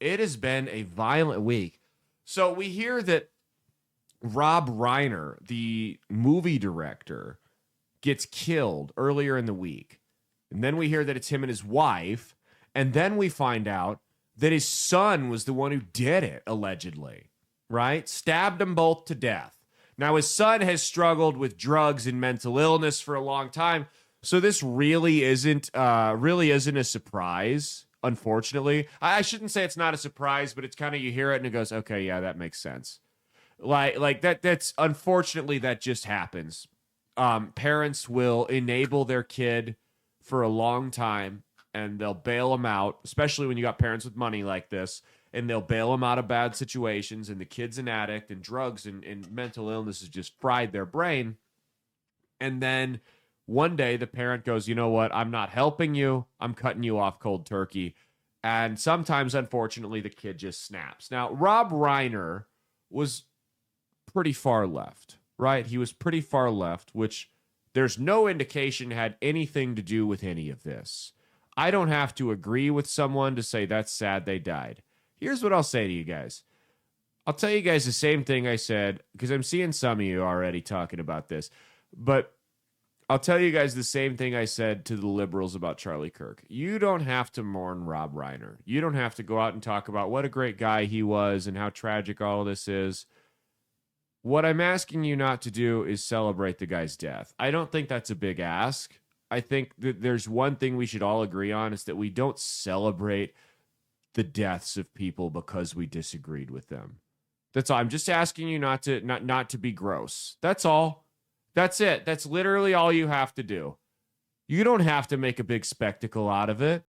it has been a violent week. So we hear that Rob Reiner, the movie director, gets killed earlier in the week. And then we hear that it's him and his wife. And then we find out that his son was the one who did it, allegedly, right? Stabbed them both to death. Now, his son has struggled with drugs and mental illness for a long time. So this really isn't a surprise, unfortunately. I shouldn't say it's not a surprise, but it's kind of, you hear it and it goes, okay, yeah, that makes sense. That's unfortunately, that just happens. Parents will enable their kid for a long time and they'll bail them out, especially when you got parents with money like this, and they'll bail them out of bad situations, and the kid's an addict, and drugs and mental illness has just fried their brain. And then one day the parent goes, you know what? I'm not helping you. I'm cutting you off cold turkey. And sometimes, unfortunately, the kid just snaps. Now, Rob Reiner was pretty far left, right? He was pretty far left, which there's no indication had anything to do with any of this. I don't have to agree with someone to say that's sad they died. Here's what I'll say to you guys. I'll tell you guys the same thing I said, because I'm seeing some of you already talking about this, but I'll tell you guys the same thing I said to the liberals about Charlie Kirk. You don't have to mourn Rob Reiner. You don't have to go out and talk about what a great guy he was and how tragic all of this is. What I'm asking you not to do is celebrate the guy's death. I don't think that's a big ask. I think that there's one thing we should all agree on, is that we don't celebrate the deaths of people because we disagreed with them. That's all. I'm just asking you not to be gross. That's all. That's it. That's literally all you have to do. You don't have to make a big spectacle out of it.